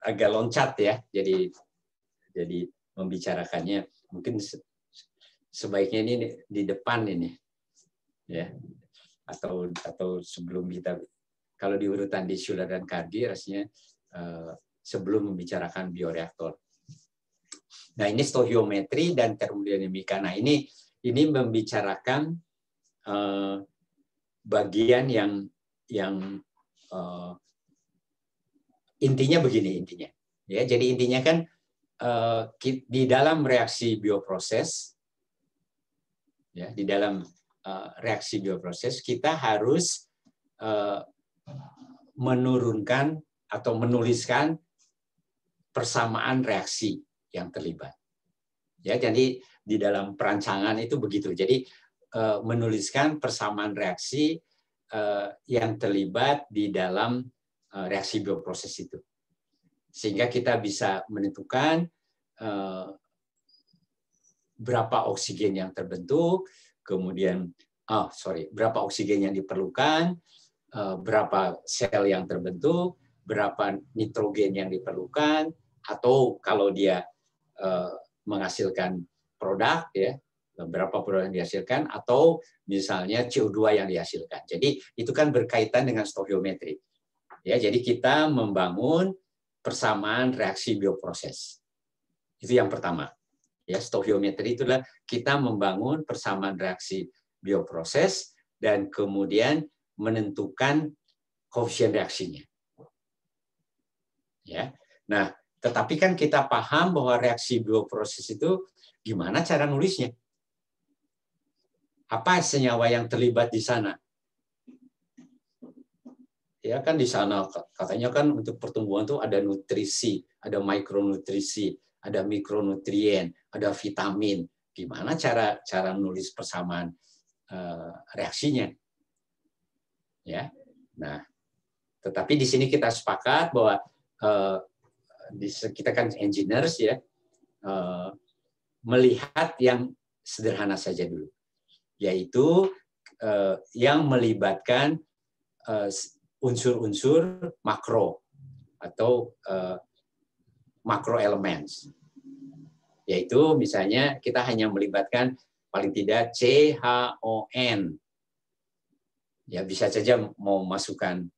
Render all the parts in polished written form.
agak loncat ya. Jadi membicarakannya mungkin sebaiknya ini di depan ini ya. Atau sebelum kita, kalau di urutan di Schuler dan Cardy rasanya sebelum membicarakan bioreaktor. Nah, ini stoichiometri dan termodinamika. Nah, ini membicarakan bagian yang intinya begini intinya. Ya, jadi intinya kan di dalam reaksi bioproses, ya, di dalam reaksi bioproses kita harus menurunkan atau menuliskan persamaan reaksi yang terlibat. Ya, jadi di dalam perancangan itu begitu. Jadi menuliskan persamaan reaksi yang terlibat di dalam reaksi bioproses itu. Sehingga kita bisa menentukan berapa oksigen yang terbentuk, kemudian berapa oksigen yang diperlukan, berapa sel yang terbentuk, berapa nitrogen yang diperlukan, atau kalau dia menghasilkan produk, ya, berapa produk yang dihasilkan, atau misalnya CO2 yang dihasilkan. Jadi itu kan berkaitan dengan stoichiometri. Ya, jadi kita membangun persamaan reaksi bioproses. Itu yang pertama. Ya, stoichiometri itulah kita membangun persamaan reaksi bioproses dan kemudian menentukan koefisien reaksinya. Ya. Nah, tetapi kan kita paham bahwa reaksi bioproses itu gimana cara nulisnya? Apa senyawa yang terlibat di sana? Ya kan di sana katanya kan untuk pertumbuhan tuh ada nutrisi, ada mikronutrisi, ada mikronutrien, ada vitamin. Gimana cara menulis persamaan reaksinya? Ya. Nah, tetapi di sini kita sepakat bahwa kita kan engineers ya, melihat yang sederhana saja dulu, yaitu yang melibatkan unsur-unsur makro atau makro elements, yaitu misalnya kita hanya melibatkan paling tidak CHON, ya bisa saja mau masukkan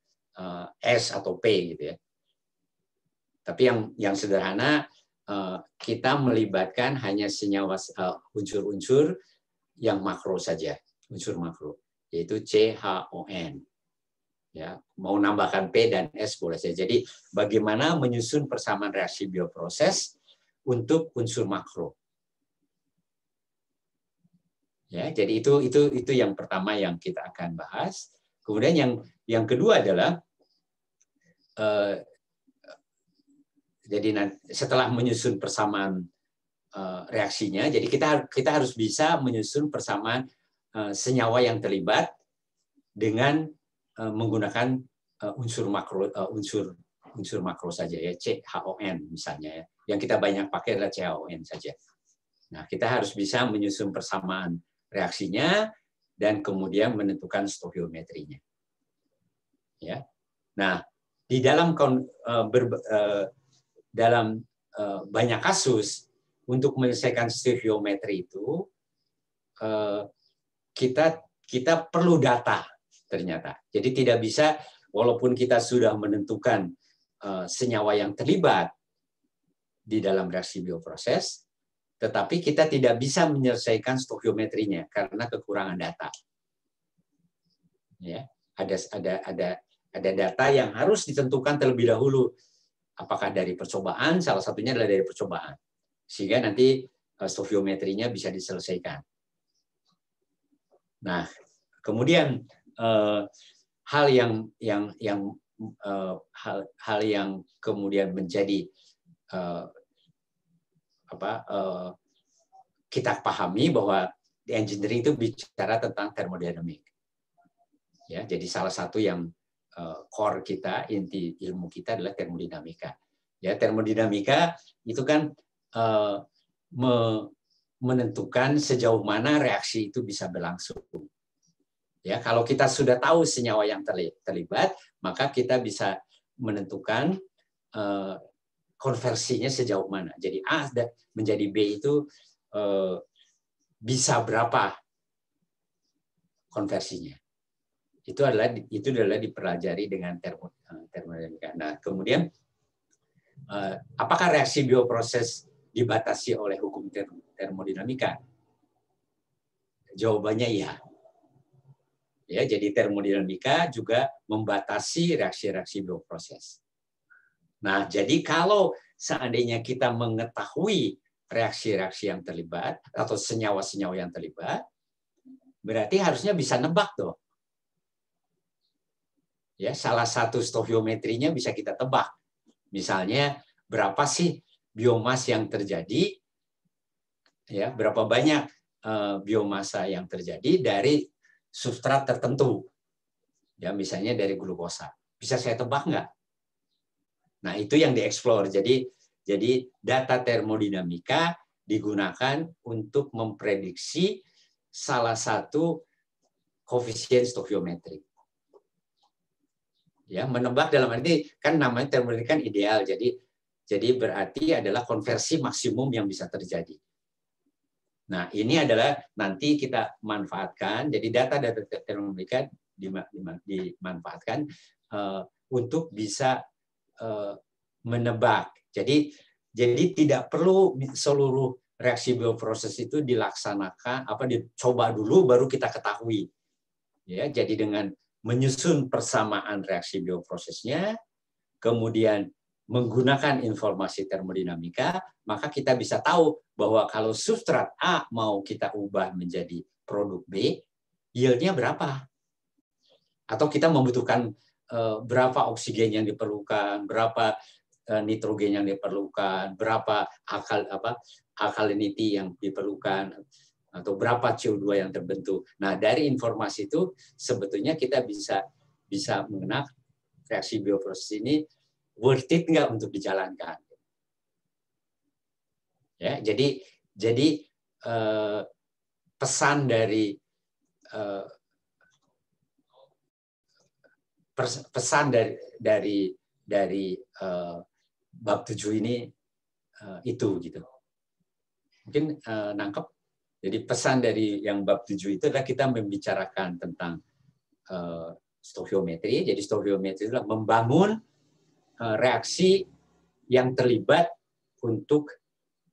S atau P gitu ya. Tapi yang sederhana kita melibatkan hanya senyawa unsur-unsur yang makro saja, unsur makro, yaitu CHON. Ya, mau nambahkan P dan S boleh saja. Jadi bagaimana menyusun persamaan reaksi bioproses untuk unsur makro. Ya, jadi itu yang pertama yang kita akan bahas. Kemudian yang kedua adalah jadi setelah menyusun persamaan reaksinya, jadi kita harus bisa menyusun persamaan senyawa yang terlibat dengan menggunakan unsur makro saja ya, CHON misalnya ya. Yang kita banyak pakai adalah CHON saja. Nah, kita harus bisa menyusun persamaan reaksinya dan kemudian menentukan stoichiometrinya. Ya. Nah, di dalam banyak kasus untuk menyelesaikan stoichiometri itu kita perlu data ternyata. Jadi tidak bisa walaupun kita sudah menentukan senyawa yang terlibat di dalam reaksi bioproses, tetapi kita tidak bisa menyelesaikan stoichiometrinya karena kekurangan data. Ya, ada data yang harus ditentukan terlebih dahulu. Apakah dari percobaan? Salah satunya adalah dari percobaan, sehingga nanti stoichiometrinya bisa diselesaikan. Nah, kemudian hal yang kemudian menjadi kita pahami bahwa di engineering itu bicara tentang termodinamik. Ya, jadi salah satu yang core kita, inti ilmu kita adalah termodinamika. Ya, termodinamika itu kan menentukan sejauh mana reaksi itu bisa berlangsung. Ya, kalau kita sudah tahu senyawa yang terlibat, maka kita bisa menentukan konversinya sejauh mana. Jadi A menjadi B itu bisa berapa konversinya. Itu adalah dipelajari dengan termodinamika. Nah, kemudian apakah reaksi bioproses dibatasi oleh hukum termodinamika? Jawabannya iya. Ya, jadi termodinamika juga membatasi reaksi-reaksi bioproses. Nah, jadi kalau seandainya kita mengetahui reaksi-reaksi yang terlibat atau senyawa-senyawa yang terlibat, berarti harusnya bisa nebak tuh. Ya, salah satu stoichiometrinya bisa kita tebak. Misalnya berapa sih biomas yang terjadi? Ya, berapa banyak biomasa yang terjadi dari substrat tertentu? Ya, misalnya dari glukosa. Bisa saya tebak nggak? Nah, itu yang dieksplor. Jadi data termodinamika digunakan untuk memprediksi salah satu koefisien stoikiometrik. Ya, menebak dalam arti kan namanya termodinamika kan ideal. Jadi berarti adalah konversi maksimum yang bisa terjadi. Nah, ini adalah nanti kita manfaatkan. Jadi data-data termodinamika dimanfaatkan untuk bisa menebak. Jadi tidak perlu seluruh reaksi bioproses itu dilaksanakan dicoba dulu baru kita ketahui. Ya, jadi dengan menyusun persamaan reaksi bioprosesnya, kemudian menggunakan informasi termodinamika, maka kita bisa tahu bahwa kalau substrat A mau kita ubah menjadi produk B, yield-nya berapa? Atau kita membutuhkan berapa oksigen yang diperlukan, berapa nitrogen yang diperlukan, berapa alkalinity yang diperlukan, atau berapa CO2 yang terbentuk. Nah, dari informasi itu sebetulnya kita bisa mengenal reaksi bioproses ini worth it nggak untuk dijalankan. Ya, jadi pesan dari bab 7 ini itu gitu. Mungkin nangkep. Jadi pesan dari yang bab 7 itu adalah kita membicarakan tentang stoikiometri. Jadi stoikiometri adalah membangun reaksi yang terlibat untuk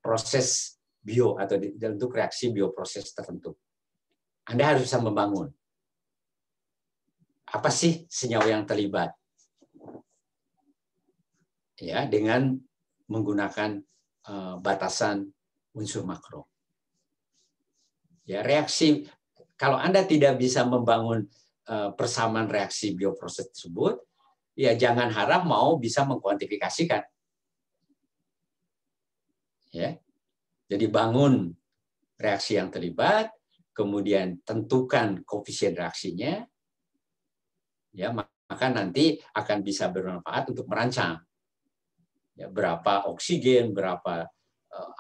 proses bio atau untuk reaksi bioproses tertentu. Anda harus bisa membangun. Apa sih senyawa yang terlibat? Ya, dengan menggunakan batasan unsur makro. Ya, reaksi kalau Anda tidak bisa membangun persamaan reaksi bioproses tersebut, ya jangan harap mau bisa mengkuantifikasikan. Ya. Jadi bangun reaksi yang terlibat, kemudian tentukan koefisien reaksinya, ya maka nanti akan bisa bermanfaat untuk merancang ya, berapa oksigen, berapa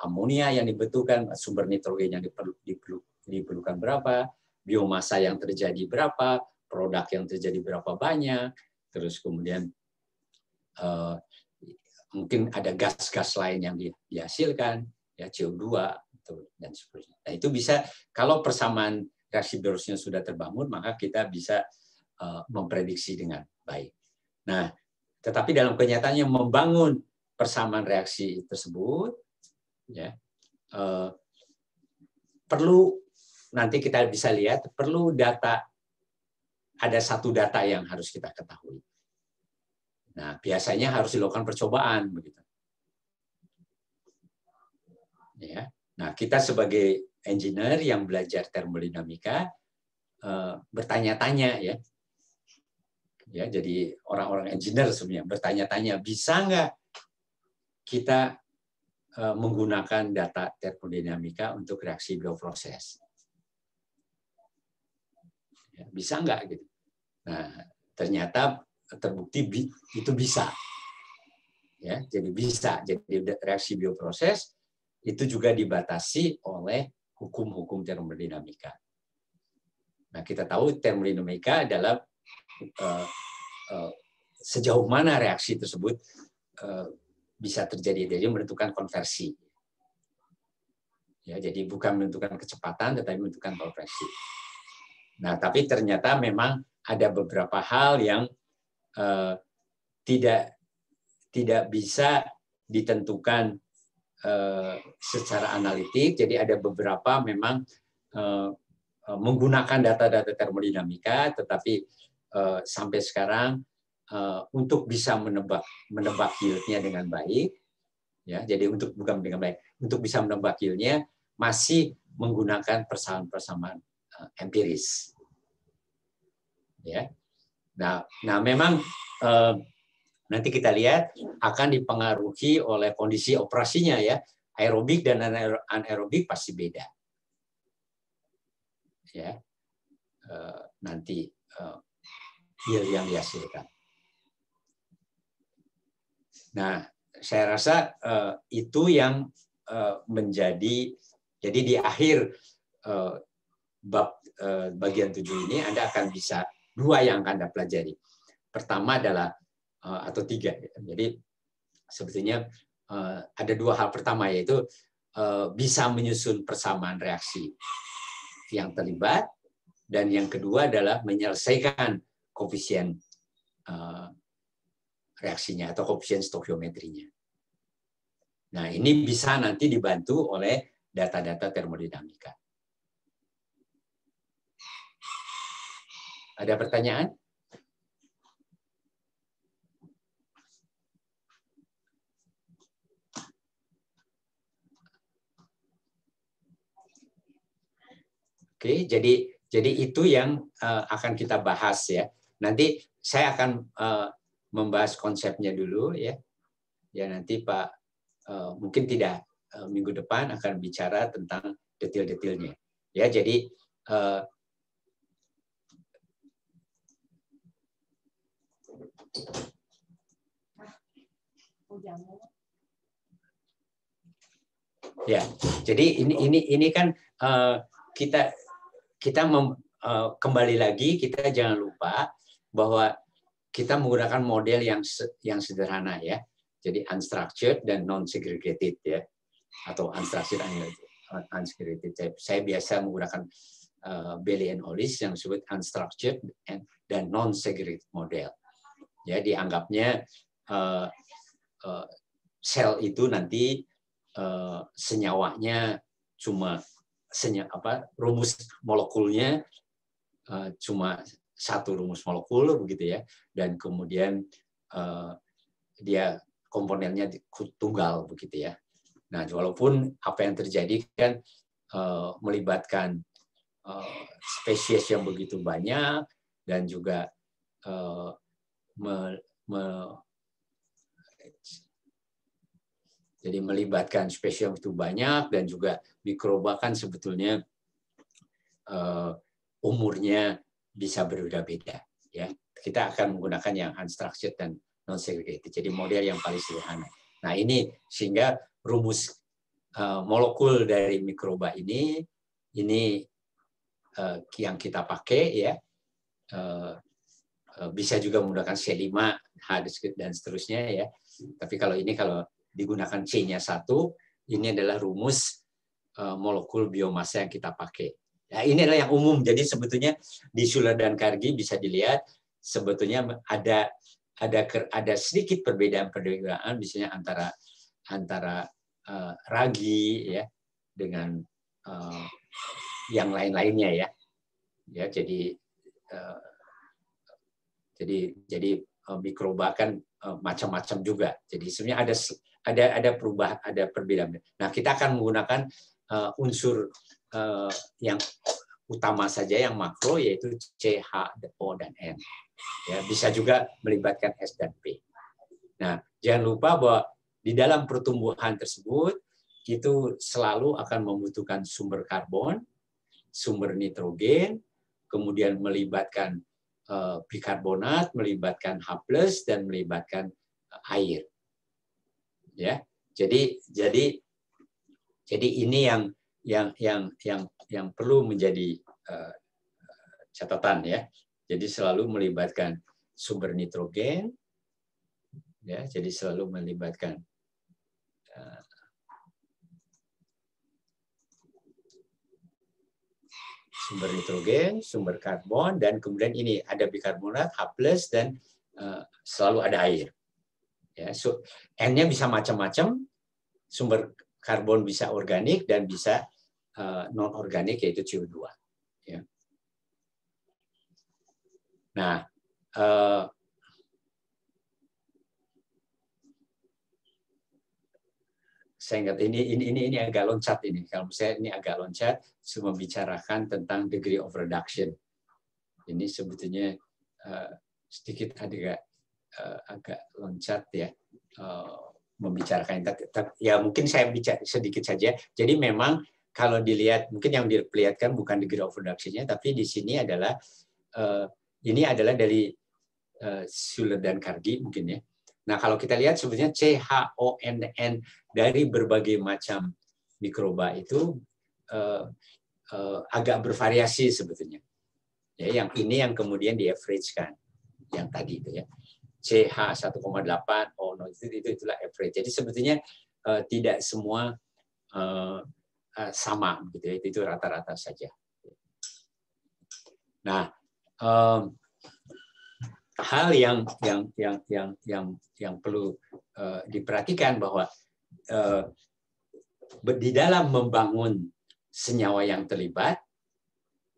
amonia yang dibutuhkan, sumber nitrogen yang diperlukan berapa, biomasa yang terjadi berapa, produk yang terjadi berapa banyak, terus kemudian mungkin ada gas-gas lain yang dihasilkan, ya CO2 dan seterusnya. Nah, itu bisa kalau persamaan reaksi biologisnya sudah terbangun, maka kita bisa memprediksi dengan baik. Nah, tetapi dalam kenyataannya membangun persamaan reaksi tersebut, ya perlu nanti kita bisa lihat perlu data, ada satu data yang harus kita ketahui. Nah, biasanya harus dilakukan percobaan begitu. Ya. Nah, kita sebagai engineer yang belajar termodinamika bertanya-tanya ya. Ya, jadi orang-orang engineer sebenarnya bertanya-tanya, bisa nggak kita menggunakan data termodinamika untuk reaksi bioproses? Ya, bisa nggak gitu? Nah, ternyata terbukti itu bisa. Ya, jadi bisa. Jadi reaksi bioproses itu juga dibatasi oleh hukum-hukum termodinamika. Nah, kita tahu termodinamika adalah sejauh mana reaksi tersebut bisa terjadi, jadi menentukan konversi. Ya, jadi bukan menentukan kecepatan, tetapi menentukan konversi. Nah, tapi ternyata memang ada beberapa hal yang tidak bisa ditentukan secara analitik. Jadi ada beberapa memang menggunakan data-data termodinamika, tetapi sampai sekarang untuk bisa menebak yieldnya dengan baik, ya. Jadi bukan dengan baik, untuk bisa menebak yieldnya masih menggunakan persamaan-persamaan empiris. Ya. Nah memang nanti kita lihat akan dipengaruhi oleh kondisi operasinya, ya. Aerobik dan anaerobik pasti beda. Ya. Nanti yield yang dihasilkan. Nah, saya rasa itu yang menjadi, jadi di akhir bab bagian 7 ini Anda akan bisa dua yang akan Anda pelajari. Pertama adalah atau tiga. Jadi sebetulnya ada dua hal. Pertama yaitu bisa menyusun persamaan reaksi yang terlibat, dan yang kedua adalah menyelesaikan koefisien reaksinya atau koefisien stokiometrinya. Nah, ini bisa nanti dibantu oleh data-data termodinamika. Ada pertanyaan? Oke, jadi itu yang akan kita bahas, ya. Nanti saya akan membahas konsepnya dulu, ya. Ya, nanti Pak mungkin tidak minggu depan akan bicara tentang detail-detailnya. Ya, jadi ya, jadi ini kan kita kembali lagi, kita jangan lupa bahwa kita menggunakan model yang sederhana, ya. Jadi unstructured dan non-segregated, ya, atau unstructured unsegregated. Saya biasa menggunakan Bailey and Ollis yang disebut unstructured dan non-segregated model. Ya, dianggapnya sel itu nanti senyawanya cuma rumus molekulnya cuma satu rumus molekul, begitu, ya, dan kemudian dia komponennya tunggal, begitu, ya. Nah, walaupun apa yang terjadi kan melibatkan spesies yang begitu banyak, dan juga jadi melibatkan spesies yang begitu banyak, dan juga mikroba kan sebetulnya umurnya bisa berbeda-beda, ya. Kita akan menggunakan yang unstructured dan non-segregated, jadi model yang paling sederhana. Nah, ini sehingga rumus molekul dari mikroba ini yang kita pakai, ya. Bisa juga menggunakan C5, H dan seterusnya, ya. Tapi kalau digunakan C-nya 1, ini adalah rumus molekul biomasa yang kita pakai. Ya, ini adalah yang umum. Jadi sebetulnya di Schuler dan Kargi bisa dilihat sebetulnya ada sedikit perbedaan misalnya antara ragi, ya, dengan yang lain-lainnya, ya. Ya, jadi mikroba kan macam-macam juga. Jadi sebenarnya ada perubahan, ada perbedaan. Nah, kita akan menggunakan unsur yang utama saja, yang makro, yaitu C, H, O, dan N. Ya, bisa juga melibatkan S dan P. Nah, jangan lupa bahwa di dalam pertumbuhan tersebut itu selalu akan membutuhkan sumber karbon, sumber nitrogen, kemudian melibatkan bikarbonat, melibatkan H+, dan melibatkan air. Ya, jadi ini yang perlu menjadi catatan, ya. Jadi selalu melibatkan sumber nitrogen, ya. Jadi selalu melibatkan sumber nitrogen, sumber karbon, dan kemudian ini ada bikarbonat H+, dan selalu ada air. Ya, so, N-nya bisa macam-macam, sumber karbon bisa organik dan bisa non organik yaitu CO2. Ya. Nah, saya ingat ini agak loncat ini. Kalau saya ini agak loncat, membicarakan tentang degree of reduction. Ini sebetulnya sedikit agak loncat ya, membicarakan. Ya mungkin saya bicara sedikit saja. Jadi memang kalau dilihat, mungkin yang diperlihatkan bukan degree of reduction-nya, tapi di sini adalah ini adalah dari Schuller dan Cardy mungkin ya. Nah, kalau kita lihat sebetulnya CHONN dari berbagai macam mikroba itu agak bervariasi sebetulnya. Ya, yang ini yang kemudian di-average-kan, yang tadi itu ya. CH 1,8, itulah average. Jadi sebetulnya tidak semua sama, gitu ya. Itu rata-rata saja. Nah, hal yang perlu diperhatikan bahwa di dalam membangun senyawa yang terlibat,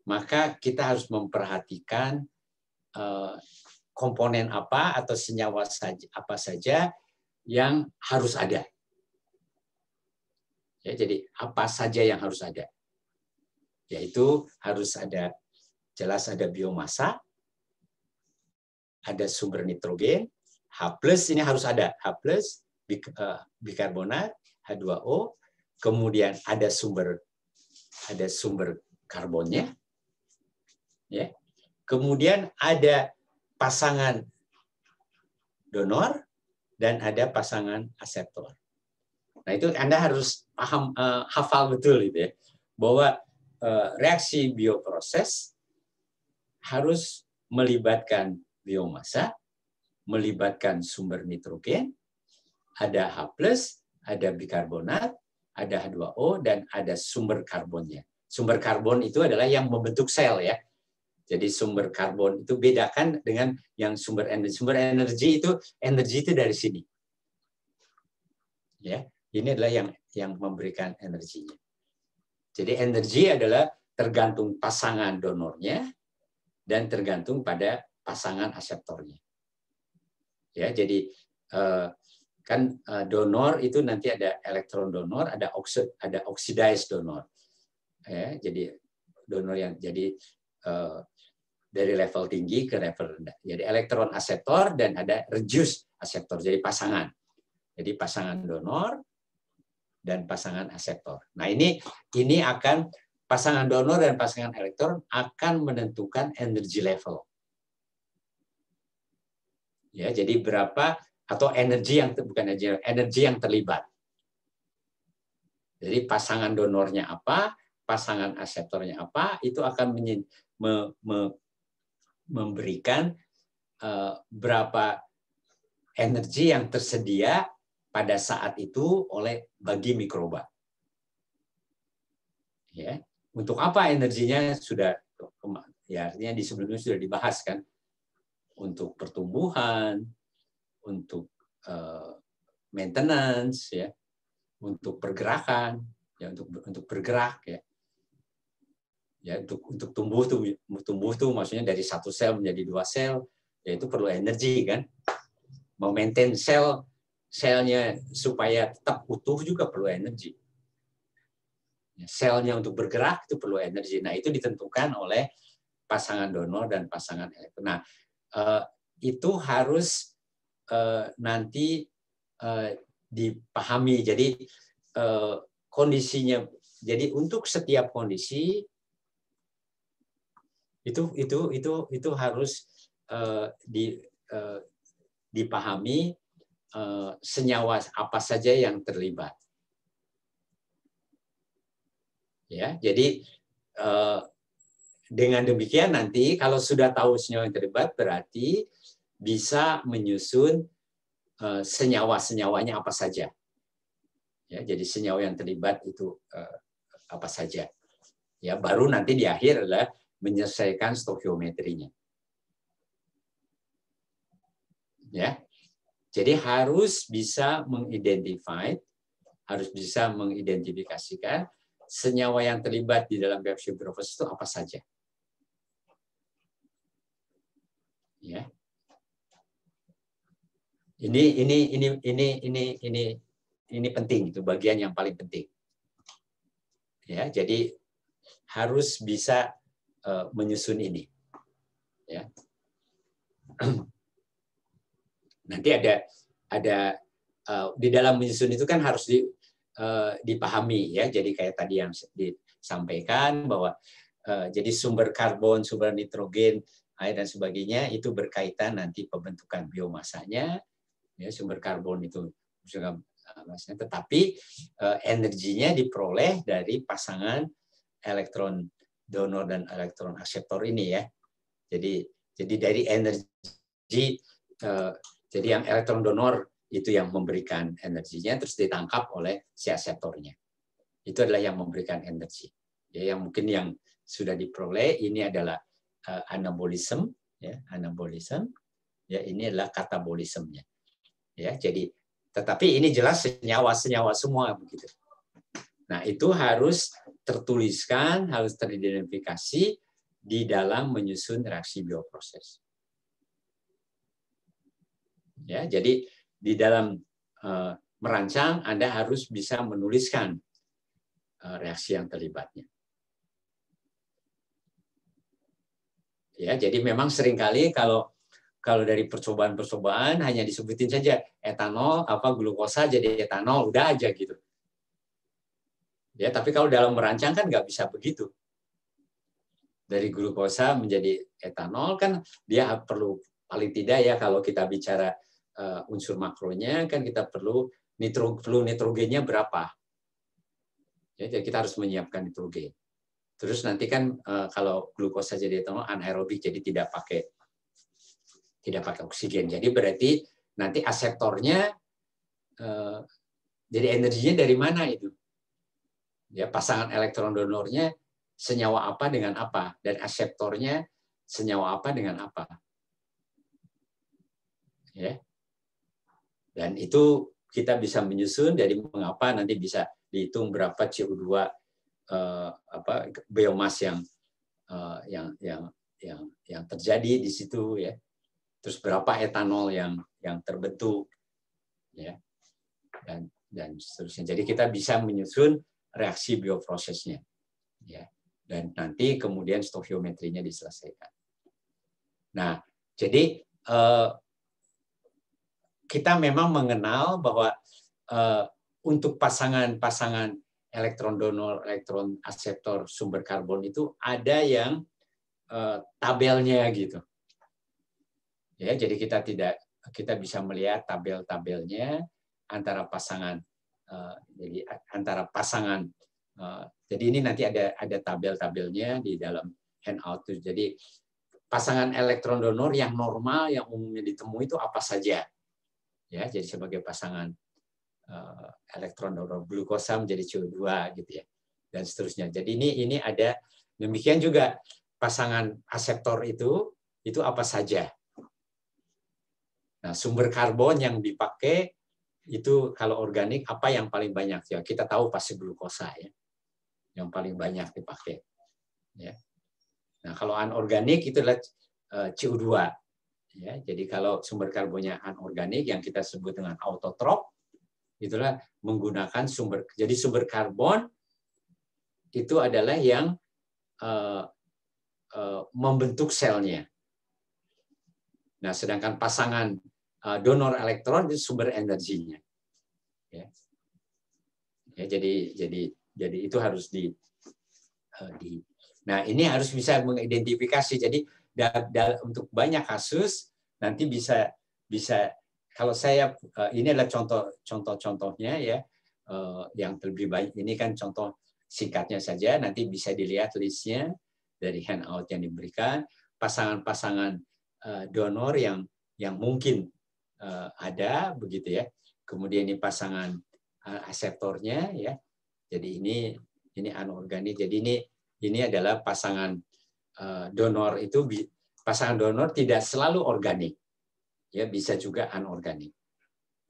maka kita harus memperhatikan komponen apa atau senyawa apa saja yang harus ada. Ya, jadi apa saja yang harus ada? Yaitu harus ada, jelas ada biomasa, ada sumber nitrogen, H+ ini harus ada, H+, bikarbonat, H2O, kemudian ada sumber karbonnya, ya. Kemudian ada pasangan donor dan ada pasangan aseptor. Nah, itu Anda harus paham, hafal betul itu ya, bahwa reaksi bioproses harus melibatkan biomasa, melibatkan sumber nitrogen, ada H+, ada bikarbonat, ada H2O, dan ada sumber karbonnya. Sumber karbon itu adalah yang membentuk sel ya. Jadi sumber karbon itu bedakan dengan yang sumber energi. Sumber energi itu dari sini. Ya, ini adalah yang memberikan energinya. Jadi energi adalah tergantung pasangan donornya dan tergantung pada pasangan aseptornya. Ya, jadi kan donor itu nanti ada elektron donor, ada oxidized donor. Ya, jadi donor yang jadi dari level tinggi ke level rendah. Jadi elektron aseptor dan ada reduced aseptor. Jadi pasangan. Jadi pasangan donor dan pasangan aseptor. Nah, ini akan pasangan donor dan pasangan elektron akan menentukan energy level. Ya, jadi berapa atau energi yang yang terlibat. Jadi pasangan donornya apa, pasangan aseptornya apa, itu akan memberikan berapa energi yang tersedia pada saat itu bagi mikroba. Ya, untuk apa energinya sudah ya artinya di sebelumnya sudah dibahas kan. Untuk pertumbuhan, untuk maintenance, ya, untuk pergerakan, ya, untuk bergerak, ya, ya untuk tumbuh tuh maksudnya dari satu sel menjadi 2 sel, ya itu perlu energi kan. Mau maintain selnya supaya tetap utuh juga perlu energi. Selnya untuk bergerak itu perlu energi. Nah, itu ditentukan oleh pasangan donor dan pasangan elektron. Nah, itu harus nanti dipahami. Jadi kondisinya. Jadi untuk setiap kondisi itu harus dipahami senyawa apa saja yang terlibat. Ya, jadi dengan demikian nanti kalau sudah tahu senyawa yang terlibat berarti bisa menyusun senyawa-senyawanya apa saja. Ya, jadi senyawa yang terlibat itu apa saja. Ya, baru nanti di akhir adalah menyelesaikan stoikiometrinya. Ya. Jadi harus bisa mengidentifikasikan senyawa yang terlibat di dalam bioproses itu apa saja. Ya. Ini penting, itu bagian yang paling penting. Ya, jadi harus bisa menyusun ini. Ya. Nanti ada di dalam menyusun itu kan harus dipahami ya. Jadi kayak tadi yang disampaikan bahwa jadi sumber karbon, sumber nitrogen, air dan sebagainya itu berkaitan nanti pembentukan biomasanya. Ya, sumber karbon itu juga tetapi energinya diperoleh dari pasangan elektron donor dan elektron akseptor ini ya. Jadi dari energi jadi yang elektron donor itu yang memberikan energinya terus ditangkap oleh si akseptornya. Itu adalah yang memberikan energi. Ya, yang mungkin yang sudah diperoleh ini adalah anabolisme ya, anabolisme. Ya, ini adalah katabolismenya. Ya, jadi tetapi ini jelas senyawa-senyawa semua begitu. Nah, itu harus tertuliskan, harus teridentifikasi di dalam menyusun reaksi bioproses. Ya, jadi di dalam merancang Anda harus bisa menuliskan reaksi yang terlibatnya. Ya, jadi memang seringkali kalau dari percobaan-percobaan hanya disebutin saja etanol, glukosa jadi etanol, udah aja gitu. Ya, tapi kalau dalam merancang kan nggak bisa begitu. Dari glukosa menjadi etanol kan dia perlu paling tidak ya kalau kita bicara unsur makronya kan kita perlu nitrogennya berapa. Ya, jadi kita harus menyiapkan nitrogen. Terus nanti kan kalau glukosa jadi etanol anaerobik jadi tidak pakai oksigen. Jadi berarti nanti aseptornya jadi energinya dari mana itu? Ya, pasangan elektron donornya senyawa apa dengan apa dan aseptornya senyawa apa dengan apa. Ya. Dan itu kita bisa menyusun dari mengapa nanti bisa dihitung berapa CO2 biomas yang terjadi di situ ya. Terus berapa etanol yang terbentuk ya. Dan seterusnya. Jadi kita bisa menyusun reaksi bioprosesnya ya. Dan nanti kemudian stoikiometrinya diselesaikan. Nah, jadi kita memang mengenal bahwa untuk pasangan elektron donor, elektron akseptor sumber karbon itu ada yang tabelnya gitu. Ya, jadi kita bisa melihat tabel-tabelnya antara pasangan. Jadi antara pasangan. Jadi ini nanti ada tabel-tabelnya di dalam handout. Jadi pasangan elektron donor yang normal yang umumnya ditemui itu apa saja? Ya, jadi sebagai pasangan elektron donor glukosa menjadi CO2 gitu ya. Dan seterusnya. Jadi ini ada demikian juga pasangan aseptor itu apa saja. Nah, sumber karbon yang dipakai itu kalau organik apa yang paling banyak ya? Kita tahu pasti glukosa ya. Yang paling banyak dipakai. Ya. Nah, kalau anorganik itu adalah CO2. Ya, jadi kalau sumber karbonnya anorganik yang kita sebut dengan autotrop, itulah menggunakan jadi sumber karbon itu adalah yang membentuk selnya. Nah, sedangkan pasangan donor elektron itu sumber energinya. Ya. Ya, jadi itu harus Nah, ini harus bisa mengidentifikasi. Jadi untuk banyak kasus nanti bisa kalau saya ini adalah contohnya ya yang lebih baik ini kan contoh singkatnya saja nanti bisa dilihat listnya dari handout yang diberikan pasangan-pasangan donor yang mungkin ada begitu ya. Kemudian ini pasangan aseptornya ya. Jadi ini anorganik. Jadi ini adalah pasangan donor itu, pasangan donor tidak selalu organik, ya bisa juga anorganik.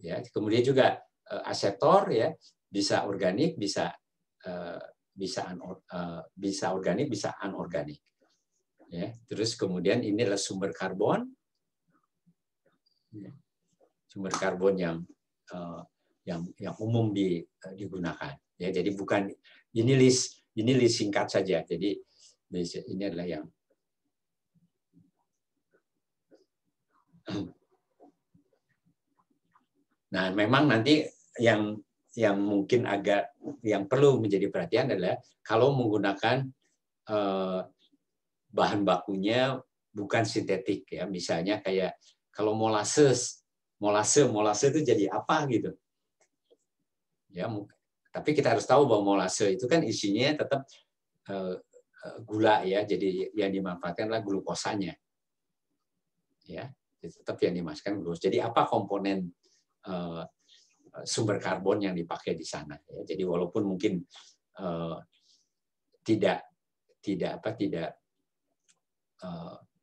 Ya, kemudian juga aseptor ya bisa organik, bisa organik, bisa anorganik. Ya, terus kemudian ini adalah sumber karbon, yang umum digunakan. Ya, jadi bukan ini list singkat saja. Jadi ini adalah yang nah, memang nanti yang mungkin yang perlu menjadi perhatian adalah kalau menggunakan bahan bakunya bukan sintetik ya, misalnya kayak kalau molase itu jadi apa gitu ya. Tapi kita harus tahu bahwa molase itu kan isinya tetap gula ya, jadi yang dimanfaatkan adalah glukosanya ya, tetap yang dimasukkan glukosa. Jadi apa komponen sumber karbon yang dipakai di sana ya. Jadi walaupun mungkin tidak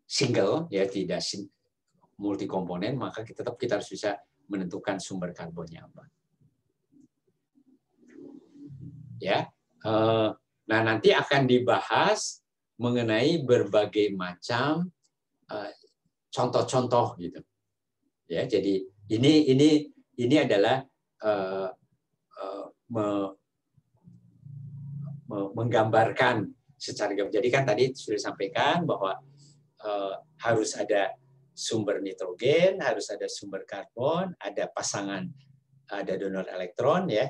single ya, tidak multi komponen, maka kita harus bisa menentukan sumber karbonnya apa. Ya, nah nanti akan dibahas mengenai berbagai macam contoh-contoh gitu. Ya, jadi ini adalah menggambarkan secara. Jadi kan tadi sudah disampaikan bahwa harus ada sumber nitrogen, harus ada sumber karbon, ada pasangan, ada donor elektron ya.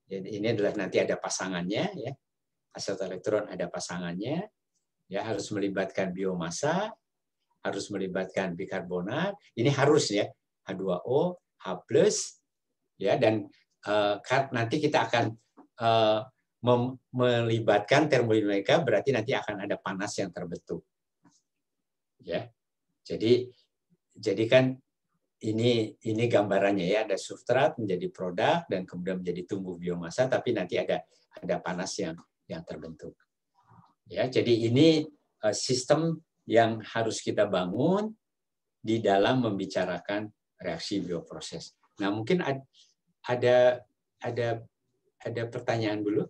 Jadi ini adalah nanti ada pasangannya ya. Asetot elektron ada pasangannya. Ya, harus melibatkan biomasa, harus melibatkan bikarbonat. Ini harus ya, H2O, H+, ya, dan nanti kita akan melibatkan termodinamika, berarti nanti akan ada panas yang terbentuk. Ya. Jadi kan ini gambarannya ya, ada substrat menjadi produk dan kemudian menjadi tumbuh biomasa, tapi nanti ada panas yang terbentuk. Ya, jadi ini sistem yang harus kita bangun di dalam membicarakan reaksi bioproses. Nah, mungkin ada pertanyaan dulu.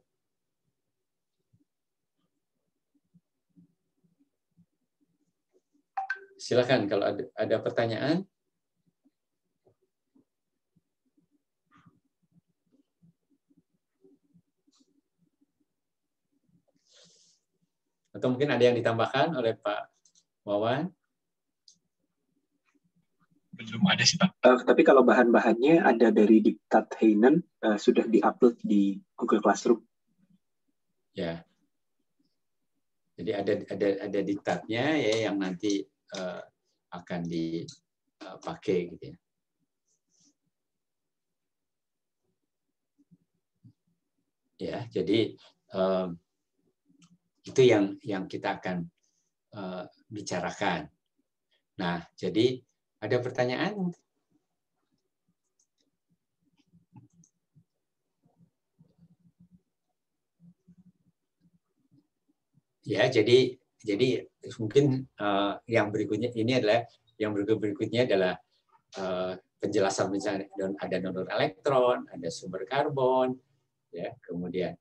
Silakan kalau ada pertanyaan. Atau mungkin ada yang ditambahkan oleh Pak Wawan? Belum ada sih, Pak. Tapi kalau bahan-bahannya ada dari Diktat Heinen, sudah diupload di Google Classroom. Ya. Jadi ada diktatnya ya yang nanti akan dipakai gitu ya. Ya, jadi itu yang kita akan bicarakan. Nah, jadi ada pertanyaan? Ya, jadi mungkin yang berikutnya ini adalah berikutnya adalah penjelasan, misalnya ada donor elektron, ada sumber karbon, ya, kemudian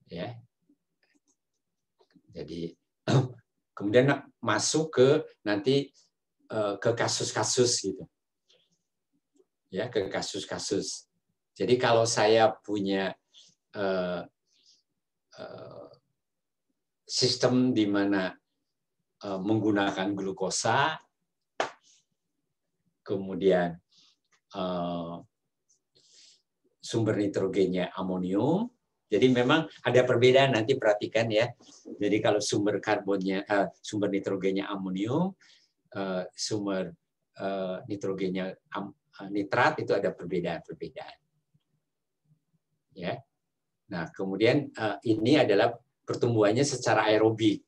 ya. Jadi kemudian masuk ke nanti ke kasus-kasus gitu. Ya, ke kasus-kasus. Jadi kalau saya punya sistem di mana menggunakan glukosa, kemudian sumber nitrogennya amonium. Jadi memang ada perbedaan, nanti perhatikan ya. Jadi kalau sumber nitrogennya amonium, sumber nitrogennya nitrat, itu ada perbedaan. Ya. Nah, kemudian ini adalah pertumbuhannya secara aerobik.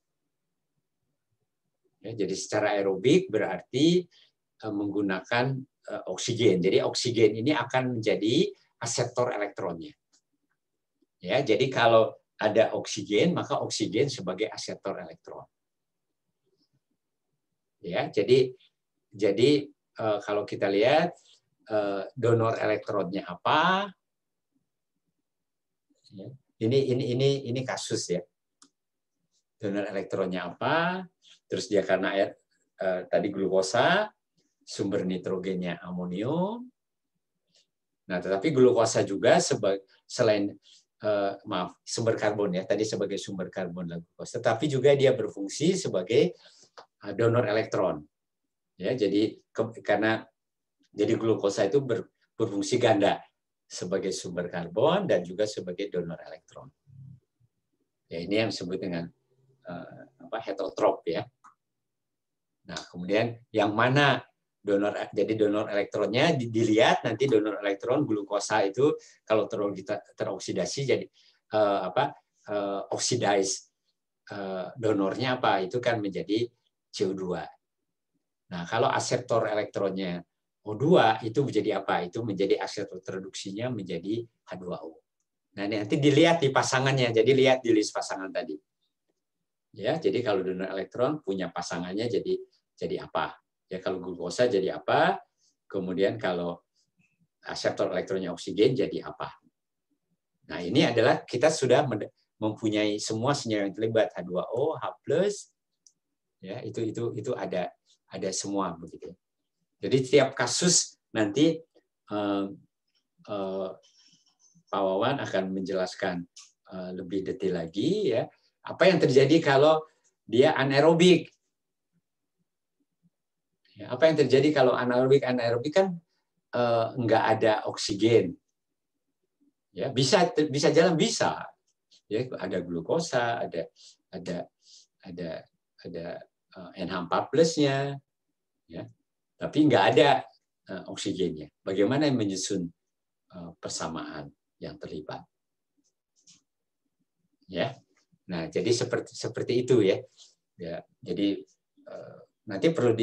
Ya, jadi secara aerobik berarti menggunakan oksigen. Jadi oksigen ini akan menjadi aseptor elektronnya. Ya, jadi kalau ada oksigen, maka oksigen sebagai aseptor elektron. Ya, jadi kalau kita lihat donor elektronnya apa? Ya, ini kasus ya. Donor elektronnya apa? Terus dia karena air tadi glukosa, sumber nitrogennya amonium. Nah, tetapi glukosa juga selain sumber karbon ya, tadi sebagai sumber karbon glukosa, tetapi juga dia berfungsi sebagai donor elektron. Ya, jadi karena glukosa itu berfungsi ganda sebagai sumber karbon dan juga sebagai donor elektron. Ya, ini yang disebut dengan heterotrop ya. Nah, kemudian yang mana donor elektronnya dilihat nanti donor elektron glukosa itu kalau teroksidasi jadi oxidize donornya apa? Itu kan menjadi CO2. Nah, kalau aseptor elektronnya O2 itu menjadi apa? Itu menjadi aseptor reduksinya menjadi H2O. Nah, nanti dilihat di pasangannya. Jadi lihat di list pasangan tadi. Ya, jadi kalau donor elektron punya pasangannya jadi apa? Ya, kalau glukosa jadi apa? Kemudian kalau aseptor elektronnya oksigen jadi apa? Nah, ini adalah kita sudah mempunyai semua senyawa yang terlibat H2O, H+, ya, itu ada semua begitu. Jadi tiap kasus nanti Pak Wawan akan menjelaskan lebih detail lagi ya. Apa yang terjadi kalau dia anaerobik? Ya, apa yang terjadi kalau anaerobik? Anaerobik kan nggak ada oksigen. Ya, bisa jalan bisa. Ya, ada glukosa, ada NH4+-nya. Ya. Tapi nggak ada oksigennya. Bagaimana menyusun persamaan yang terlibat? Ya. Nah, jadi seperti itu ya. Ya, jadi nanti perlu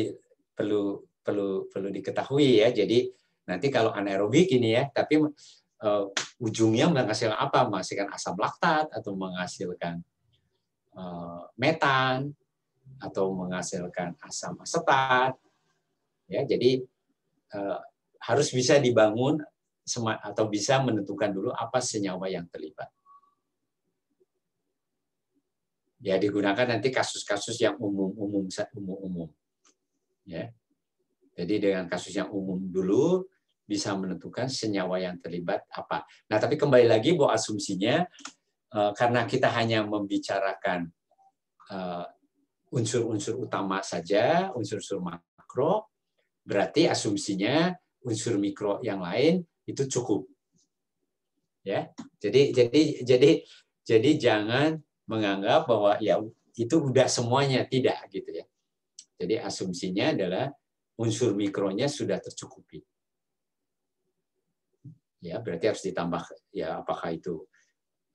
diketahui ya. Jadi nanti kalau anaerobik ini ya, tapi ujungnya menghasilkan apa? Menghasilkan asam laktat atau menghasilkan metan atau menghasilkan asam asetat. Ya, jadi harus bisa dibangun atau bisa menentukan dulu apa senyawa yang terlibat. Ya, digunakan nanti kasus-kasus yang umum. Ya. Jadi dengan kasus yang umum dulu bisa menentukan senyawa yang terlibat apa. Nah, tapi kembali lagi bahwa asumsinya karena kita hanya membicarakan unsur-unsur utama saja, unsur-unsur makro, berarti asumsinya unsur mikro yang lain itu cukup. Ya. Jadi jangan menganggap bahwa ya itu udah semuanya, tidak gitu ya. Jadi asumsinya adalah unsur mikronya sudah tercukupi. Ya, berarti harus ditambah ya apakah itu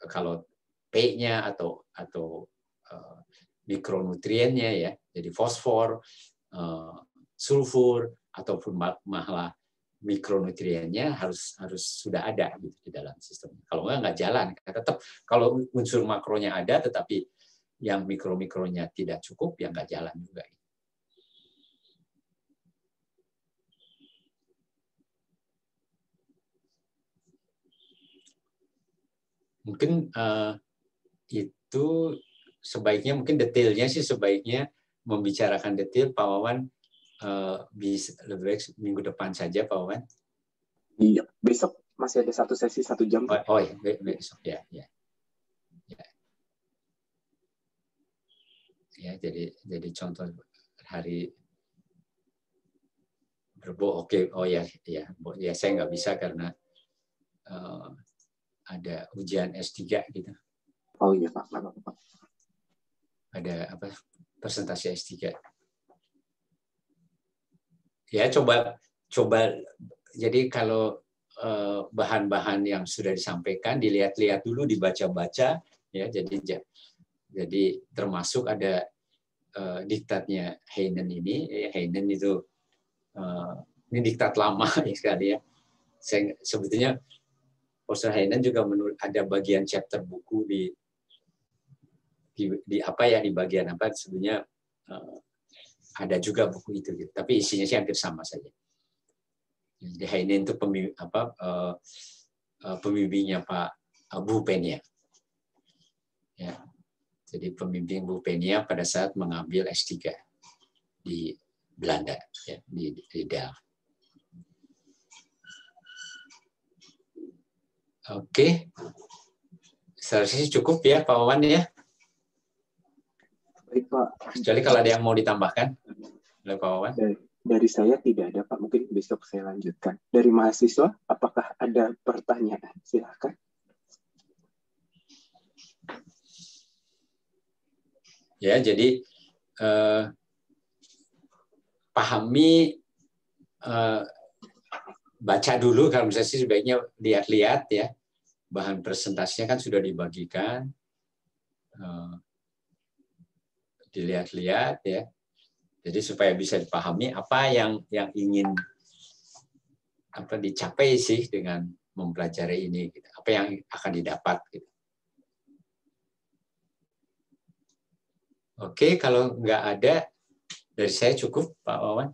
kalau P-nya atau mikronutriennya ya. Jadi fosfor, sulfur ataupun malah mikronutriennya harus sudah ada gitu di dalam sistem. Kalau nggak jalan. Tetap kalau unsur makronya ada tetapi yang mikro-mikronya tidak cukup ya nggak jalan juga. Mungkin itu sebaiknya mungkin detailnya sih sebaiknya membicarakan detail Pak Wawan bisa lebih baik minggu depan saja Pak Wawan. Iya, besok masih ada satu sesi 1 jam. Oh ya, besok ya. Ya, jadi contoh hari Rebo, oke. Oh ya, saya nggak bisa karena ada ujian S3 gitu. Oh iya Pak. Ada apa? Presentasi S3. Ya, coba jadi kalau bahan-bahan yang sudah disampaikan dilihat-lihat dulu, dibaca-baca ya. Jadi termasuk ada diktatnya Heinen ini. Heinen itu ini diktat lama ya sekali ya. Saya sebetulnya Profesor Heinen juga ada bagian chapter buku di apa ya, di bagian apa sebenarnya ada juga buku itu gitu. Tapi isinya sih hampir sama saja. Jadi Heinen itu pembimbingnya Pak Bu Penia. Ya. Jadi pembimbing Bu Penia pada saat mengambil S3 di Belanda ya, di Delft. Oke. Seharusnya cukup ya Pak Wawan ya. Baik Pak. Kecuali kalau ada yang mau ditambahkan oleh Pak Wawan. Dari saya tidak ada Pak, mungkin besok saya lanjutkan. Dari mahasiswa, apakah ada pertanyaan? Silakan. Ya, jadi pahami, baca dulu kalau misalnya sih sebaiknya lihat-lihat ya. Bahan presentasinya kan sudah dibagikan. Dilihat-lihat ya. Jadi supaya bisa dipahami apa yang ingin dicapai sih dengan mempelajari ini, gitu. Apa yang akan didapat gitu. Oke, kalau nggak ada dari saya cukup Pak Wawan.